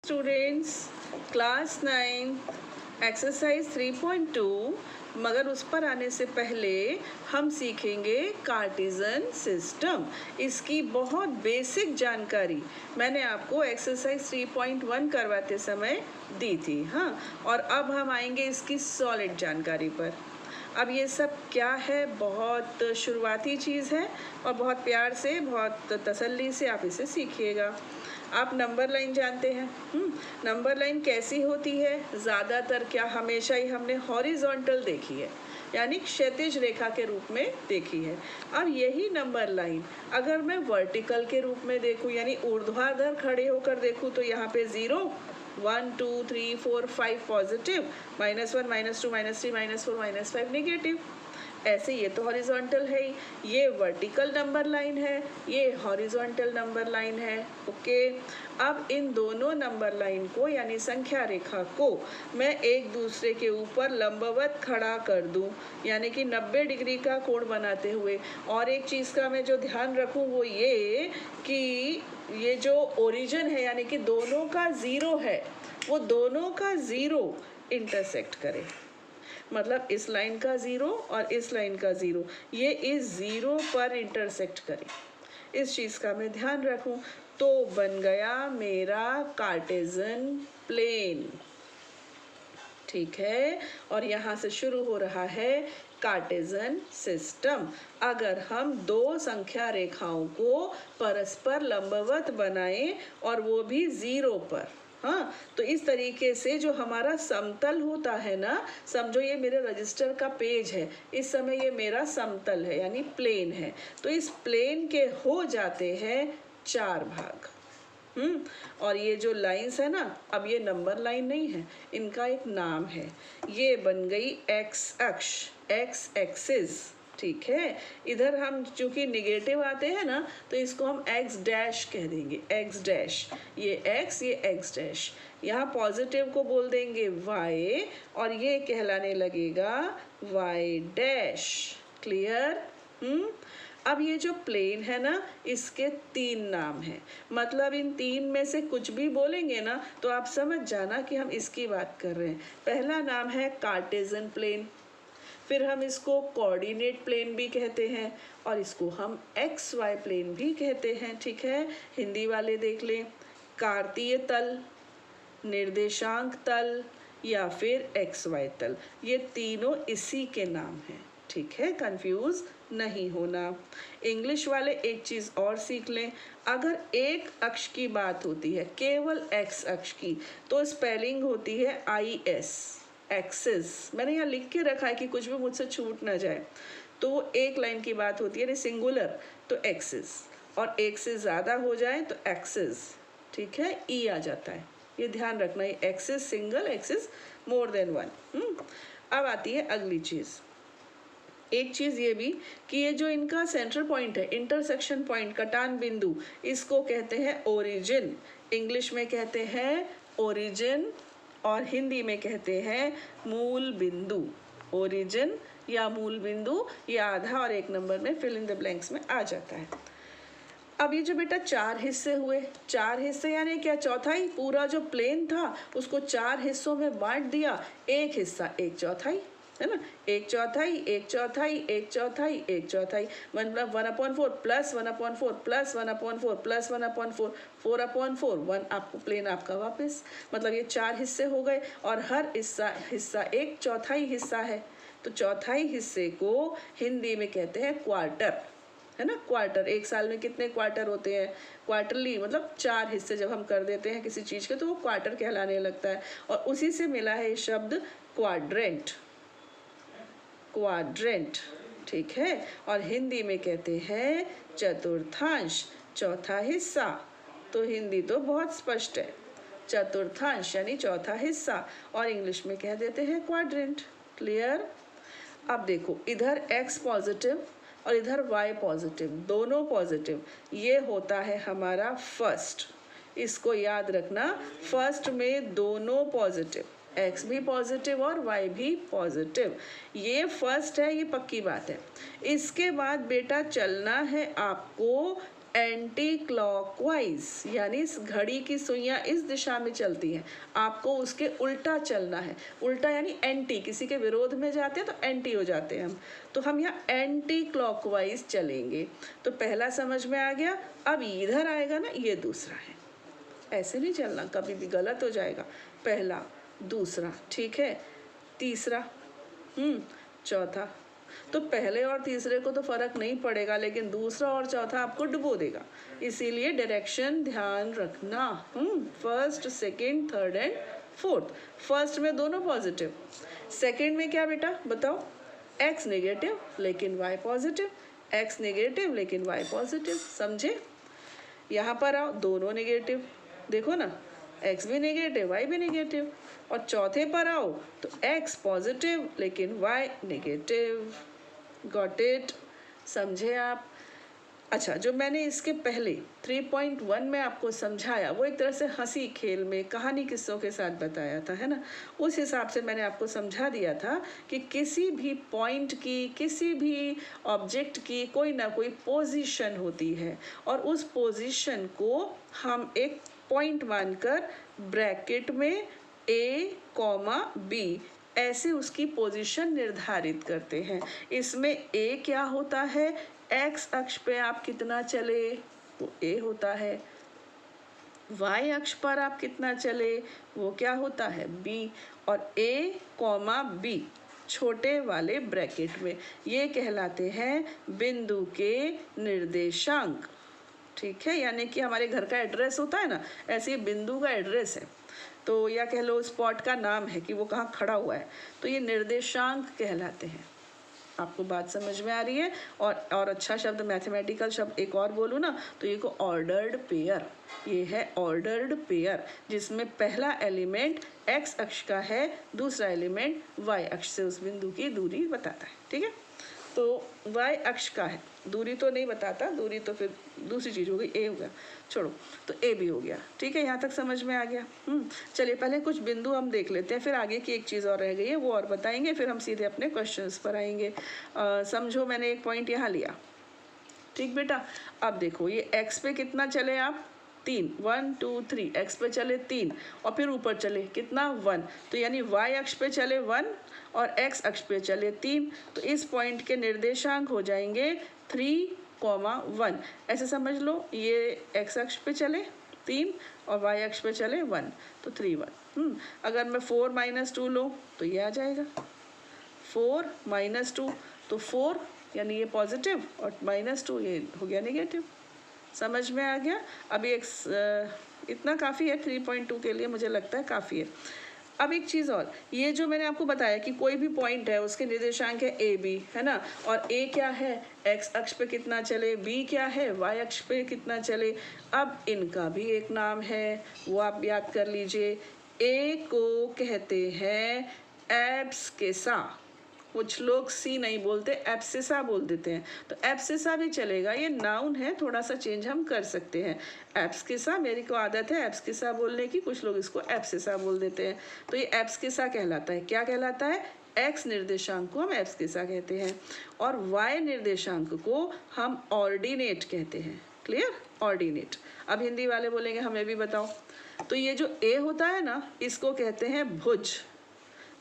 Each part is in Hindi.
Students, class 9 exercise 3.2। मगर उस पर आने से पहले हम सीखेंगे कार्टेशियन सिस्टम। इसकी बहुत बेसिक जानकारी मैंने आपको एक्सरसाइज 3.1 करवाते समय दी थी। हाँ, और अब हम आएंगे इसकी सॉलिड जानकारी पर। अब ये सब क्या है, बहुत शुरुआती चीज़ है और बहुत प्यार से, बहुत तसल्ली से आप इसे सीखिएगा। आप नंबर लाइन जानते हैं। नंबर लाइन कैसी होती है? ज़्यादातर क्या हमेशा ही हमने हॉरिजॉन्टल देखी है, यानी क्षैतिज रेखा के रूप में देखी है। अब यही नंबर लाइन अगर मैं वर्टिकल के रूप में देखूं, यानी ऊर्ध्वाधर खड़े होकर देखूं, तो यहाँ पे 0 1 2 3 4 5 पॉजिटिव, -1 -2 -3 -4 -5 नेगेटिव। ऐसे ये तो हॉरिजॉन्टल है ही, ये वर्टिकल नंबर लाइन है, ये हॉरिजॉन्टल नंबर लाइन है। ओके, अब इन दोनों नंबर लाइन को यानी संख्या रेखा को मैं एक दूसरे के ऊपर लंबवत खड़ा कर दूं, यानी कि 90 डिग्री का कोण बनाते हुए। और एक चीज़ का मैं जो ध्यान रखूं वो ये कि ये जो ओरिजिन है, यानी कि दोनों का ज़ीरो है, वो दोनों का ज़ीरो इंटरसेक्ट करे। मतलब इस लाइन का 0 और इस लाइन का 0, ये इस 0 पर इंटरसेक्ट करे। इस चीज़ का मैं ध्यान रखूं तो बन गया मेरा कार्टेशियन प्लेन। ठीक है, और यहाँ से शुरू हो रहा है कार्टेशियन सिस्टम। अगर हम दो संख्या रेखाओं को परस्पर लंबवत बनाएं और वो भी 0 पर, हाँ, तो इस तरीके से जो हमारा समतल होता है ना, समझो ये मेरे रजिस्टर का पेज है, इस समय ये मेरा समतल है यानी प्लेन है, तो इस प्लेन के हो जाते हैं 4 भाग। और ये जो लाइंस है ना, अब ये नंबर लाइन नहीं है, इनका एक नाम है। ये बन गई एक्स अक्ष, एक्स एक्सिस। ठीक है, इधर हम चूंकि निगेटिव आते हैं ना, तो इसको हम एक्स डैश कह देंगे, एक्स डैश। ये एक्स, ये एक्स डैश। यहाँ पॉजिटिव को बोल देंगे वाई, और ये कहलाने लगेगा वाई डैश। क्लियर? अब ये जो प्लेन है ना, इसके 3 नाम हैं। मतलब इन 3 में से कुछ भी बोलेंगे ना, तो आप समझ जाना कि हम इसकी बात कर रहे हैं। पहला नाम है कार्टेशियन प्लेन, फिर हम इसको कोऑर्डिनेट प्लेन भी कहते हैं, और इसको हम एक्स वाई प्लेन भी कहते हैं। ठीक है, हिंदी वाले देख लें, कार्तीय तल, निर्देशांक तल या फिर एक्स वाई तल, ये तीनों इसी के नाम हैं। ठीक है, कंफ्यूज नहीं होना। इंग्लिश वाले एक चीज़ और सीख लें, अगर एक अक्ष की बात होती है, केवल एक्स अक्ष की, तो स्पेलिंग होती है IS, एक्सिस। मैंने यहाँ लिख के रखा है कि कुछ भी मुझसे छूट ना जाए। तो एक लाइन की बात होती है, यानी सिंगुलर, तो एक्सिस, और एक से ज़्यादा हो जाए तो एक्सिस। ठीक है, ई आ जाता है, ये ध्यान रखना, ये axis single, axis more than one. अब आती है अगली चीज़। एक चीज़ ये भी कि ये जो इनका सेंटर पॉइंट है, इंटरसेक्शन पॉइंट, कटान बिंदु, इसको कहते हैं ओरिजिन। इंग्लिश में कहते हैं ओरिजिन और हिंदी में कहते हैं मूल बिंदु। ओरिजिन या मूल बिंदु, ये आधा और 1 नंबर में फिल इन द ब्लैंक्स में आ जाता है। अब ये जो बेटा 4 हिस्से हुए, 4 हिस्से यानी क्या, चौथाई। पूरा जो प्लेन था उसको 4 हिस्सों में बांट दिया, एक हिस्सा 1/4, है ना, 1/4, 1/4, 1/4, 1/4, मतलब 1/4 प्लस 1/4 प्लस 1/4 प्लस 1/4, 4/4, 1 आपको प्लेन आपका वापस। मतलब ये 4 हिस्से हो गए और हर हिस्सा 1/4 हिस्सा है। तो चौथाई हिस्से को हिंदी में कहते हैं क्वार्टर, है ना। क्वार्टर, एक साल में कितने क्वार्टर होते हैं? क्वार्टरली, मतलब 4 हिस्से जब हम कर देते हैं किसी चीज़ के, तो वो क्वार्टर कहलाने लगता है। और उसी से मिला है ये शब्द क्वाड्रेंट, क्वाड्रेंट। ठीक है, और हिंदी में कहते हैं चतुर्थांश, चौथा हिस्सा। तो हिंदी तो बहुत स्पष्ट है, चतुर्थांश यानी चौथा हिस्सा, और इंग्लिश में कह देते हैं क्वाड्रेंट। क्लियर? अब देखो, इधर x पॉजिटिव और इधर y पॉजिटिव, दोनों पॉजिटिव, ये होता है हमारा फर्स्ट। इसको याद रखना, फर्स्ट में दोनों पॉजिटिव, x भी पॉजिटिव और y भी पॉजिटिव, ये फर्स्ट है, ये पक्की बात है। इसके बाद बेटा चलना है आपको एंटी क्लॉकवाइज, यानी इस घड़ी की सुइयां इस दिशा में चलती हैं, आपको उसके उल्टा चलना है। उल्टा यानी एंटी, किसी के विरोध में जाते हैं तो एंटी हो जाते हैं हम, तो हम यहाँ एंटी क्लॉकवाइज चलेंगे। तो पहला समझ में आ गया। अब इधर आएगा ना, ये दूसरा है, ऐसे नहीं चलना, कभी भी गलत हो जाएगा। पहला, दूसरा, ठीक है, तीसरा, चौथा। तो पहले और तीसरे को तो फर्क नहीं पड़ेगा, लेकिन दूसरा और चौथा आपको डुबो देगा, इसीलिए डायरेक्शन ध्यान रखना। First, second, third and fourth. First में दोनों पॉजिटिव, सेकंड में क्या बेटा बताओ, एक्स नेगेटिव लेकिन वाई पॉजिटिव, एक्स नेगेटिव लेकिन वाई पॉजिटिव, समझे? यहाँ पर आओ, दोनों नेगेटिव, देखो ना, एक्स भी नेगेटिव वाई भी नेगेटिव। और चौथे पर आओ तो एक्स पॉजिटिव लेकिन वाई नेगेटिव। Got it? समझे आप? अच्छा, जो मैंने इसके पहले 3.1 में आपको समझाया वो एक तरह से हंसी खेल में कहानी किस्सों के साथ बताया था, है ना? उस हिसाब से मैंने आपको समझा दिया था कि किसी भी पॉइंट की, किसी भी ऑब्जेक्ट की कोई ना कोई पोजीशन होती है, और उस पोजीशन को हम एक पॉइंट मानकर ब्रैकेट में A, B ऐसे उसकी पोजीशन निर्धारित करते हैं। इसमें A क्या होता है, एक्स अक्ष पे आप कितना चले वो A होता है, वाई अक्ष पर आप कितना चले वो क्या होता है B, और A, B छोटे वाले ब्रैकेट में ये कहलाते हैं बिंदु के निर्देशांक। ठीक है, यानी कि हमारे घर का एड्रेस होता है ना, ऐसे ही बिंदु का एड्रेस है, तो या कह लो स्पॉट का नाम है कि वो कहाँ खड़ा हुआ है, तो ये निर्देशांक कहलाते हैं। आपको बात समझ में आ रही है? और अच्छा शब्द, मैथमेटिकल शब्द एक और बोलूँ ना, तो ये को ऑर्डर्ड पेयर, ये है ऑर्डर्ड पेयर, जिसमें पहला एलिमेंट एक्स अक्ष का है, दूसरा एलिमेंट वाई अक्ष से उस बिंदु की दूरी बताता है। ठीक है, तो वाई अक्ष का है, दूरी तो नहीं बताता, दूरी तो फिर दूसरी चीज़ हो गई, ए हो गया, छोड़ो, तो ए भी हो गया। ठीक है, यहाँ तक समझ में आ गया? चलिए पहले कुछ बिंदु हम देख लेते हैं, फिर आगे की एक चीज़ और रह गई है वो और बताएंगे, फिर हम सीधे अपने क्वेश्चंस पर आएंगे। समझो, मैंने एक पॉइंट यहाँ लिया, ठीक बेटा? अब देखो, ये एक्स पे कितना चले आप, 3, 1 2 3, एक्स पे चले 3, और फिर ऊपर चले कितना 1, तो यानी वाई अक्ष पे चले 1 और एक्स अक्ष पे चले 3, तो इस पॉइंट के निर्देशांक हो जाएंगे 3,1। ऐसे समझ लो, ये एक्स अक्ष पे चले 3 और वाई अक्ष पे चले 1, तो 3 1। अगर मैं 4 - 2 लूँ तो ये आ जाएगा 4 - 2, तो 4 यानी ये पॉजिटिव और -2 ये हो गया नेगेटिव। समझ में आ गया? अभी इतना काफ़ी है 3.2 के लिए, मुझे लगता है काफ़ी है। अब एक चीज़ और, ये जो मैंने आपको बताया कि कोई भी पॉइंट है उसके निर्देशांक है ए बी, है ना, और ए क्या है, एक्स अक्ष पे कितना चले, बी क्या है, वाई अक्ष पे कितना चले। अब इनका भी एक नाम है, वो आप याद कर लीजिए। ए को कहते हैं एब्सकिसा, कुछ लोग सी नहीं बोलते, एब्सिसा बोल देते हैं, तो एब्सिसा भी चलेगा, ये नाउन है, थोड़ा सा चेंज हम कर सकते हैं। एब्सकिसा, मेरी को आदत है एब्सकिसा बोलने की, कुछ लोग इसको एब्सिसा बोल देते हैं, तो ये एब्सकिसा कहलाता है। क्या कहलाता है? एक्स निर्देशांक को हम एब्सकिसा कहते हैं, और वाई निर्देशांक को हम ऑर्डिनेट कहते हैं। क्लियर? ऑर्डिनेट। अब हिंदी वाले बोलेंगे हमें भी बताओ, तो ये जो ए होता है ना, इसको कहते हैं भुज।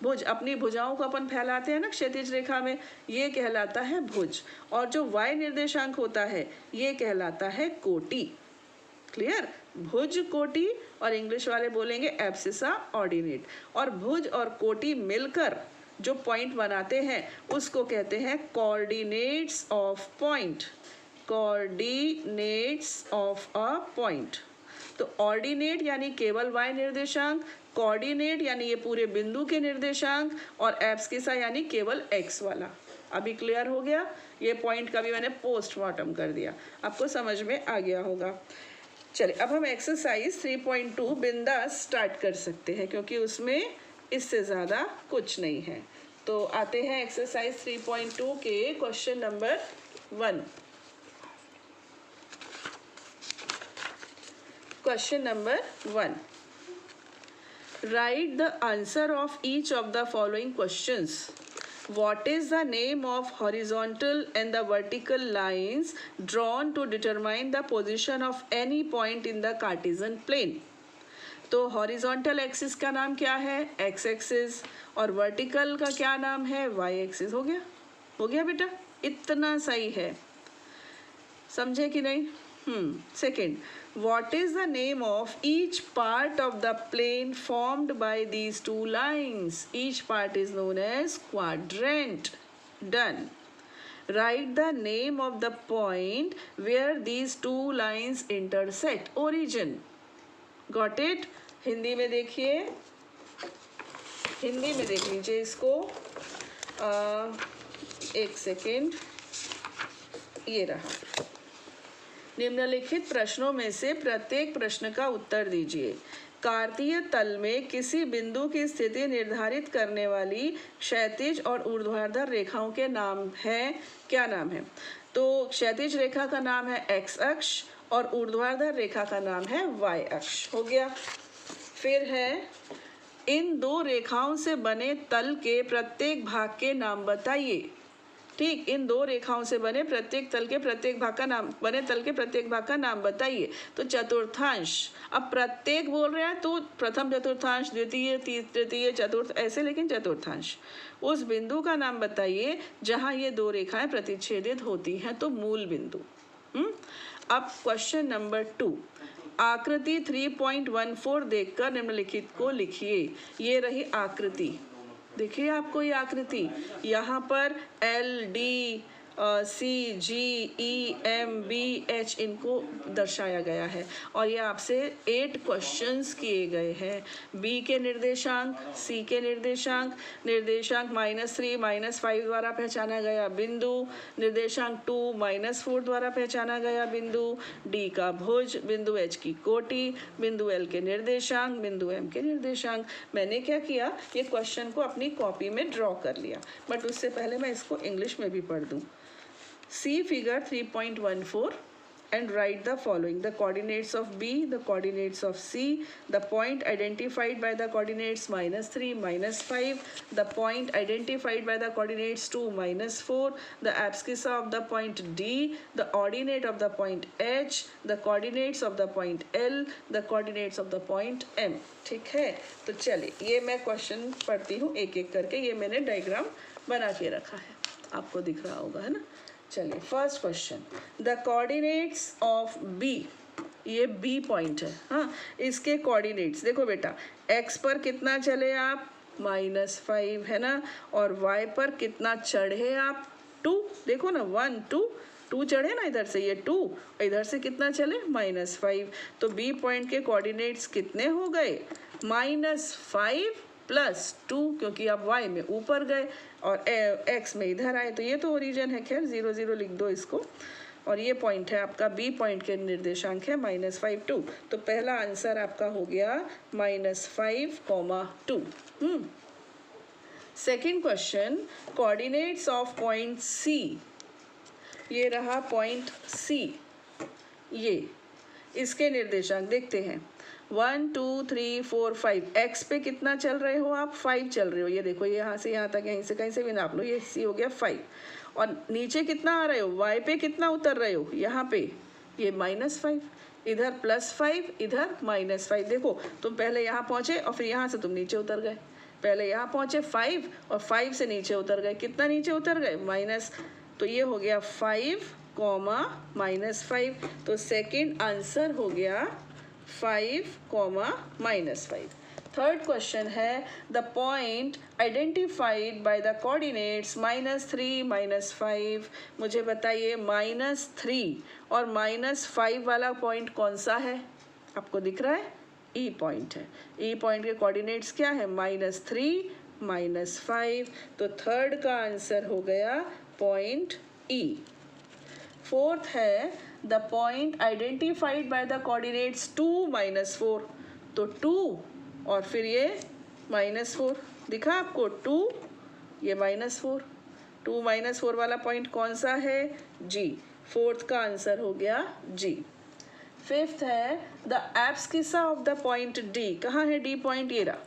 भुज, अपनी भुजाओं को अपन फैलाते हैं ना क्षैतिज रेखा में, ये कहलाता है भुज। और जो वाई निर्देशांक होता है ये कहलाता है कोटि। क्लियर? भुज, कोटि, और इंग्लिश वाले बोलेंगे एब्सिसा, ऑर्डिनेट। और भुज और कोटि मिलकर जो पॉइंट बनाते हैं उसको कहते हैं coordinates of point. Coordinates of a point. तो ऑर्डिनेट यानी केवल वाई निर्देशांक, कोऑर्डिनेट यानी ये पूरे बिंदु के निर्देशांक, और एब्सकिसा यानी केवल एक्स वाला। अभी क्लियर हो गया? ये पॉइंट का भी मैंने पोस्टमार्टम कर दिया, आपको समझ में आ गया होगा। चलिए अब हम एक्सरसाइज 3.2 बिंदास स्टार्ट कर सकते हैं, क्योंकि उसमें इससे ज़्यादा कुछ नहीं है। तो आते हैं एक्सरसाइज 3.2 के question number 1। Question number 1. Write the answer of each of the following questions. What is the name of horizontal and the vertical lines drawn to determine the position of any point in the Cartesian plane? तो हॉरिजॉन्टल एक्सिस का नाम क्या है? एक्स एक्सिस, और वर्टिकल का क्या नाम है? Y axis. हो गया बेटा, इतना सही है, समझे कि नहीं? Second, what is the name of each part of the plane formed by these two lines? Each part is known as quadrant. Done. Write the name of the point where these two lines intersect. Origin. Got it? Hindi में देखिए, हिंदी में देख लीजिए इसको। एक सेकेंड, ये रहा। निम्नलिखित प्रश्नों में से प्रत्येक प्रश्न का उत्तर दीजिए। कार्तीय तल में किसी बिंदु की स्थिति निर्धारित करने वाली क्षैतिज और ऊर्ध्वाधर रेखाओं के नाम है, क्या नाम है? तो क्षैतिज रेखा का नाम है एक्स अक्ष और ऊर्ध्वाधर रेखा का नाम है वाई अक्ष। हो गया। फिर है, इन दो रेखाओं से बने तल के प्रत्येक भाग के नाम बताइए। ठीक, इन दो रेखाओं से बने प्रत्येक तल के प्रत्येक भाग का नाम, बने तल के प्रत्येक भाग का नाम बताइए। तो चतुर्थांश, अब प्रत्येक बोल रहे हैं तो प्रथम चतुर्थांश, द्वितीय, तृतीय, चतुर्थ, ऐसे, लेकिन चतुर्थांश। उस बिंदु का नाम बताइए जहां ये दो रेखाएं प्रतिच्छेदित होती हैं, तो मूल बिंदु। अब क्वेश्चन नंबर 2, आकृति 3.14 देखकर निम्नलिखित को लिखिए। ये रही आकृति, देखिए आपको ये आकृति, यहाँ पर एल, डी, सी, जी, ई, एम, बी, एच इनको दर्शाया गया है और ये आपसे 8 क्वेश्चंस किए गए हैं। बी के निर्देशांक, सी के निर्देशांक, निर्देशांक -3, -5 द्वारा पहचाना गया बिंदु, निर्देशांक 2, -4 द्वारा पहचाना गया बिंदु, डी का भुज, बिंदु एच की कोटि, बिंदु एल के निर्देशांक, बिंदु एम के निर्देशांक। मैंने क्या किया, ये क्वेश्चन को अपनी कॉपी में ड्रॉ कर लिया, बट उससे पहले मैं इसको इंग्लिश में भी पढ़ दूँ। See figure 3.14 and write the following: the coordinates of B, the coordinates of C, the point identified by the coordinates -3, -5, the point identified by the coordinates 2, -4, the abscissa of the point D, the ordinate of the point H, the coordinates of the point L, the coordinates of the point M। ठीक है, तो चलिए ये मैं क्वेश्चन पढ़ती हूँ एक एक करके। ये मैंने डायग्राम बना के रखा है, आपको दिख रहा होगा, है ना? चलिए, first question, the coordinates of B, ये बी पॉइंट है। हाँ, इसके कोऑर्डिनेट्स देखो बेटा, एक्स पर कितना चले आप? -5, है ना? और वाई पर कितना चढ़े आप? 2। देखो ना, 1, 2 चढ़े ना इधर से, ये 2, इधर से कितना चले? -5। तो बी पॉइंट के कोऑर्डिनेट्स कितने हो गए? -5 + 2, क्योंकि आप y में ऊपर गए और x में इधर आए, तो ये तो ओरिजिन है। खैर 0, 0 लिख दो इसको। और ये पॉइंट है आपका, बी पॉइंट के निर्देशांक है -5, 2। तो पहला आंसर आपका हो गया -5, 2। Second question, coordinates of point C, ये रहा पॉइंट सी, ये इसके निर्देशांक देखते हैं। 1, 2, 3, 4, 5। एक्स पे कितना चल रहे हो आप? 5 चल रहे हो। ये देखो, यहाँ से यहाँ तक, यहीं से कहीं से भी नाप लो, ये सी हो गया 5। और नीचे कितना आ रहे हो? वाई पे कितना उतर रहे हो? यहाँ पे ये -5, इधर +5, इधर -5। देखो, तुम पहले यहाँ पहुँचे और फिर यहाँ से तुम नीचे उतर गए। पहले यहाँ पहुँचे 5 और 5 से नीचे उतर गए। कितना नीचे उतर गए? माइनस। तो ये हो गया 5, -5। तो सेकेंड आंसर हो गया 5, -5। थर्ड क्वेश्चन है, the point identified by the coordinates -3, -5। मुझे बताइए, -3 और -5 वाला पॉइंट कौन सा है? आपको दिख रहा है, ई पॉइंट है। ई पॉइंट के कोऑर्डिनेट्स क्या है? -3, -5। तो थर्ड का आंसर हो गया पॉइंट ई। फोर्थ है, the point identified by the coordinates 2, -4। तो 2 और फिर ये -4 दिखा आपको, 2 ये -4, 2 -4 वाला पॉइंट कौन सा है? जी। फोर्थ का आंसर हो गया जी। फिफ्थ है, the abscissa of the point D. कहाँ है डी पॉइंट? ये रहा।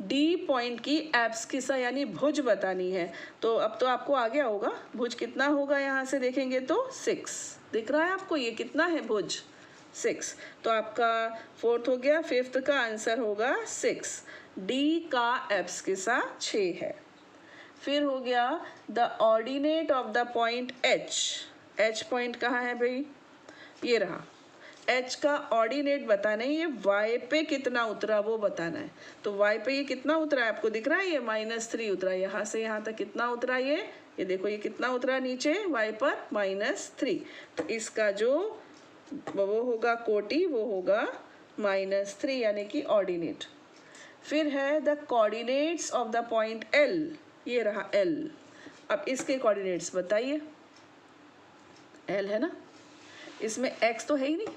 डी पॉइंट की एब्सकिसा यानी भुज बतानी है। तो अब तो आपको आ गया होगा भुज कितना होगा, यहाँ से देखेंगे तो 6 दिख रहा है आपको, ये कितना है भुज 6। तो आपका फोर्थ हो गया, फिफ्थ का आंसर होगा 6। डी का एब्सकिसा 6 है। फिर हो गया the ordinate of the point H. H point कहाँ है भाई, ये रहा। एच का ऑर्डिनेट बताना है, ये वाई पे कितना उतरा वो बताना है। तो वाई पे ये कितना उतरा है आपको दिख रहा है, ये -3 उतरा है। यहाँ से यहाँ तक कितना उतरा ये देखो, ये कितना उतरा नीचे वाई पर -3। तो इसका जो वो होगा कोटि, वो होगा -3 यानी कि ऑर्डिनेट। फिर है the coordinates of the point L, ये रहा एल। अब इसके कोऑर्डिनेट्स बताइए। एल है ना, इसमें एक्स तो है ही नहीं,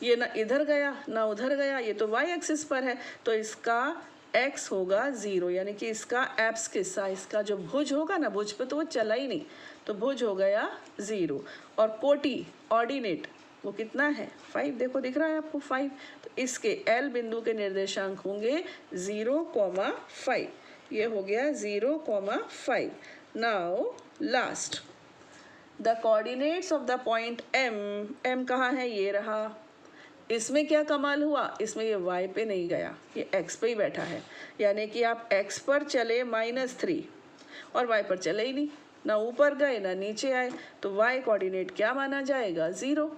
ये ना इधर गया ना उधर गया, ये तो वाई एक्सिस पर है। तो इसका एक्स होगा 0 यानी कि इसका एब्सकिसा, इसका जो भुज होगा ना, भुज पे तो वो चला ही नहीं, तो भुज हो गया 0। और कोटि ऑर्डिनेट वो कितना है 5, देखो दिख रहा है आपको 5। तो इसके एल बिंदु के निर्देशांक होंगे 0,5, ये हो गया 0,5। Now last the coordinates of the point M. M कहाँ है, ये रहा। इसमें क्या कमाल हुआ, इसमें ये y पे नहीं गया, ये x पे ही बैठा है। यानी कि आप x पर चले -3 और y पर चले ही नहीं, ना ऊपर गए ना नीचे आए, तो y कोऑर्डिनेट क्या माना जाएगा 0,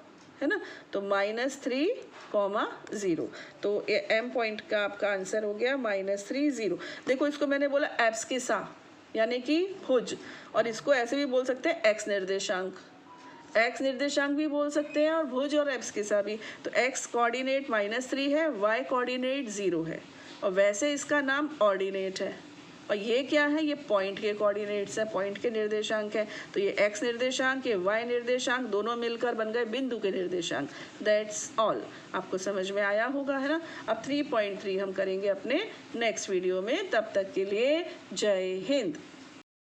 है ना। तो -3,0। तो ये m पॉइंट का आपका आंसर हो गया -3 0। देखो इसको मैंने बोला एब्सकिसा यानी कि भुज, और इसको ऐसे भी बोल सकते हैं एक्स निर्देशांक, एक्स निर्देशांक भी बोल सकते हैं और भुज और एब्सकिसा भी। तो एक्स कोऑर्डिनेट -3 है, वाई कोऑर्डिनेट 0 है, और वैसे इसका नाम ऑर्डिनेट है। और ये क्या है, ये पॉइंट के कोऑर्डिनेट्स है, पॉइंट के निर्देशांक है। तो ये एक्स निर्देशांक, ये वाई निर्देशांक, दोनों मिलकर बन गए बिंदु के निर्देशांक। That's all. आपको समझ में आया होगा, है ना। अब 3.3 हम करेंगे अपने नेक्स्ट वीडियो में। तब तक के लिए जय हिंद।